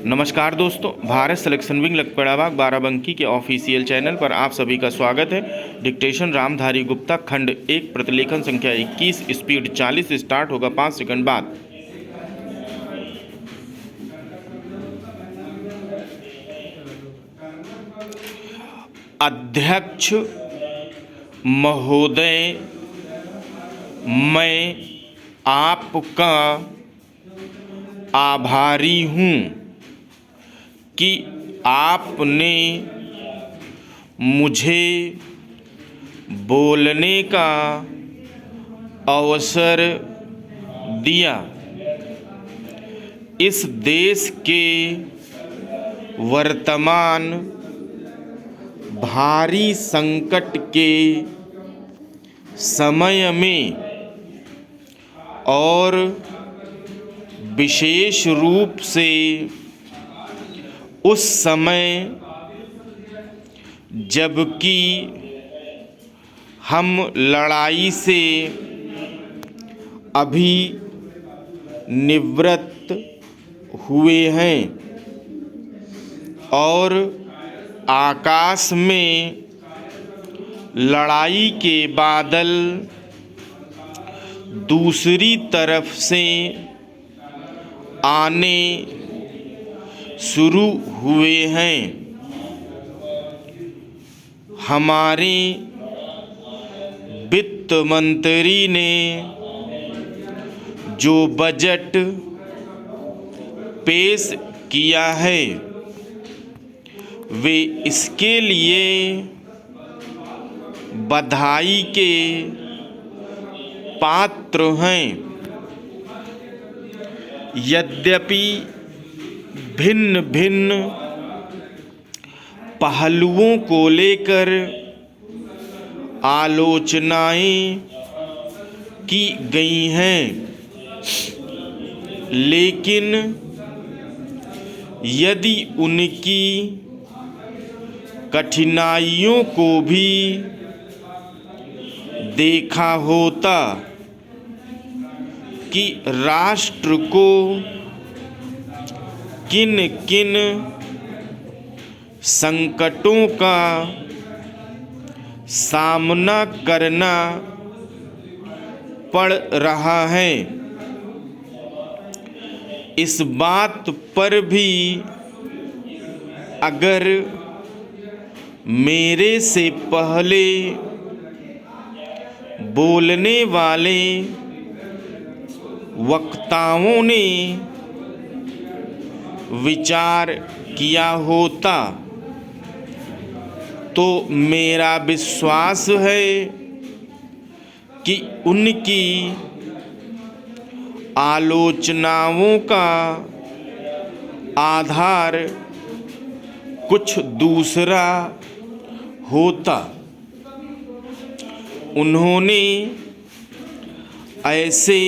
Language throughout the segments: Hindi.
नमस्कार दोस्तों, भारत सिलेक्शन विंग लखपड़ाबाग बाराबंकी के ऑफिशियल चैनल पर आप सभी का स्वागत है। डिक्टेशन रामधारी गुप्ता खंड 1 प्रतिलेखन संख्या 21 स्पीड 40 स्टार्ट होगा 5 सेकंड बाद। अध्यक्ष महोदय, मैं आपका आभारी हूँ कि आपने मुझे बोलने का अवसर दिया। इस देश के वर्तमान भारी संकट के समय में और विशेष रूप से उस समय जबकि हम लड़ाई से अभी निवृत्त हुए हैं और आकाश में लड़ाई के बादल दूसरी तरफ से आने शुरू हुए हैं। हमारे वित्त मंत्री ने जो बजट पेश किया है वे इसके लिए बधाई के पात्र हैं। यद्यपि भिन्न भिन्न पहलुओं को लेकर आलोचनाएं की गई हैं, लेकिन यदि उनकी कठिनाइयों को भी देखा होता कि राष्ट्र को किन किन संकटों का सामना करना पड़ रहा है, इस बात पर भी अगर मेरे से पहले बोलने वाले वक्ताओं ने विचार किया होता तो मेरा विश्वास है कि उनकी आलोचनाओं का आधार कुछ दूसरा होता। उन्होंने ऐसे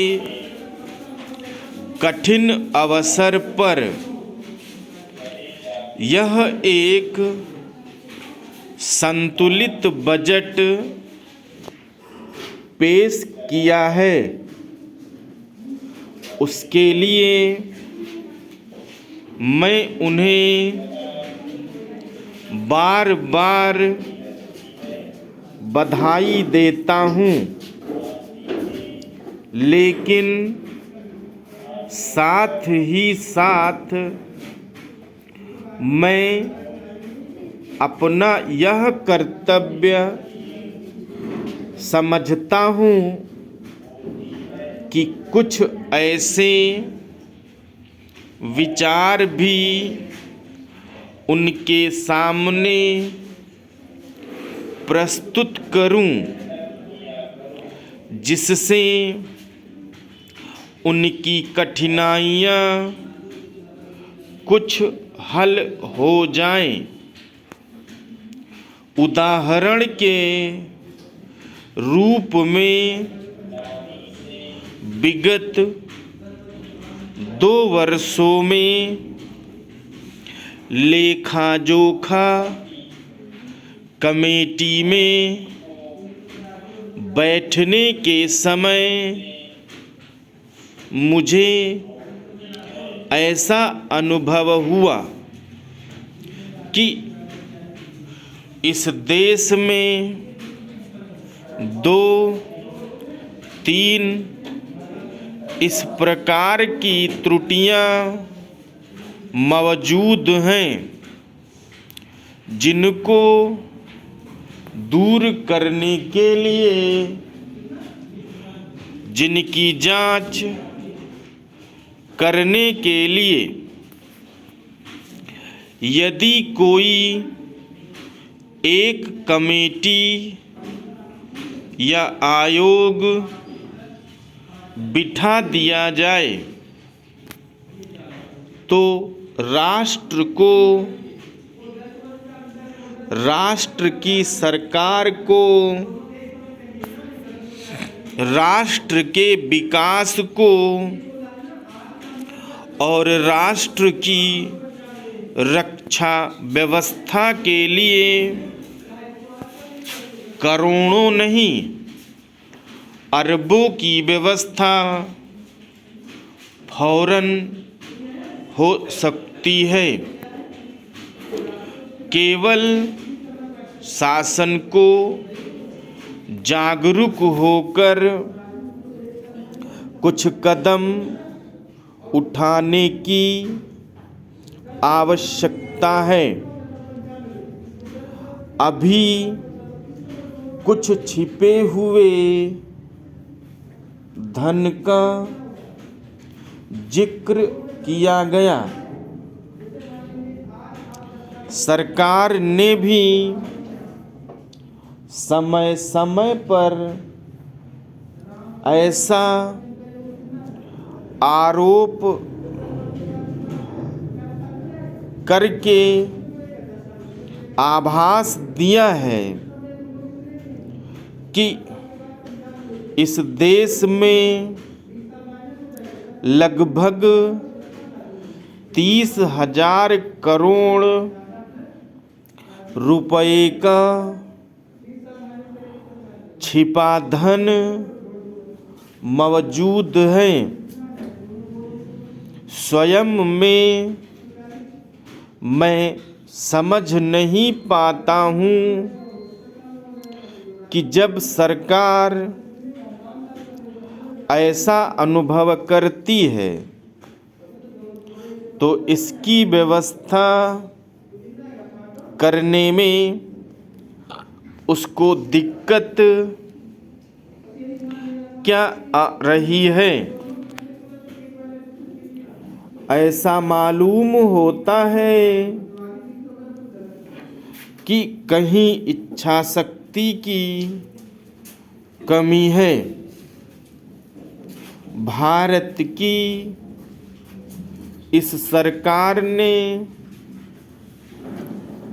कठिन अवसर पर यह एक संतुलित बजट पेश किया है, उसके लिए मैं उन्हें बार बार बधाई देता हूँ, लेकिन साथ ही साथ मैं अपना यह कर्तव्य समझता हूँ कि कुछ ऐसे विचार भी उनके सामने प्रस्तुत करूं जिससे उनकी कठिनाइयाँ कुछ हल हो जाएं। उदाहरण के रूप में विगत 2 वर्षों में लेखा जोखा कमेटी में बैठने के समय मुझे ऐसा अनुभव हुआ कि इस देश में 2-3 इस प्रकार की त्रुटियां मौजूद हैं जिनको दूर करने के लिए, जिनकी जांच करने के लिए यदि कोई एक कमेटी या आयोग बिठा दिया जाए तो राष्ट्र को, राष्ट्र की सरकार को, राष्ट्र के विकास को और राष्ट्र की रक्षा व्यवस्था के लिए करोड़ों नहीं अरबों की व्यवस्था फौरन हो सकती है। केवल शासन को जागरूक होकर कुछ कदम उठाने की आवश्यकता है। अभी कुछ छिपे हुए धन का जिक्र किया गया। सरकार ने भी समय समय पर ऐसा आरोप करके आभास दिया है कि इस देश में लगभग 30,000 करोड़ रुपए का छिपा धन मौजूद है। स्वयं में मैं समझ नहीं पाता हूँ कि जब सरकार ऐसा अनुभव करती है तो इसकी व्यवस्था करने में उसको दिक्कत क्या आ रही है। ऐसा मालूम होता है कि कहीं इच्छा शक्ति की कमी है। भारत की इस सरकार ने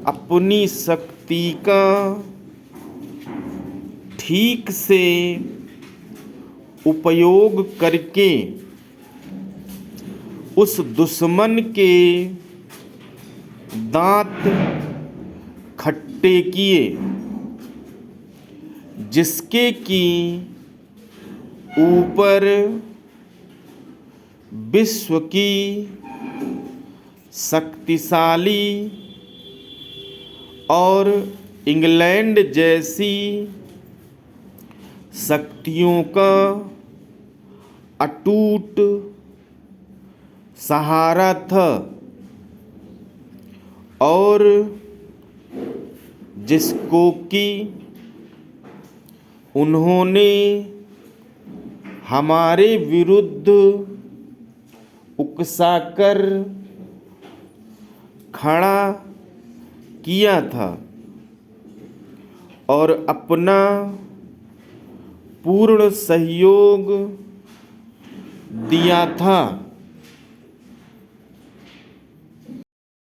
अपनी शक्ति का ठीक से उपयोग करके उस दुश्मन के दांत खट्टे किए जिसके कि ऊपर विश्व की शक्तिशाली और इंग्लैंड जैसी शक्तियों का अटूट सहारा था और जिसको कि उन्होंने हमारे विरुद्ध उकसाकर खड़ा किया था और अपना पूर्ण सहयोग दिया था।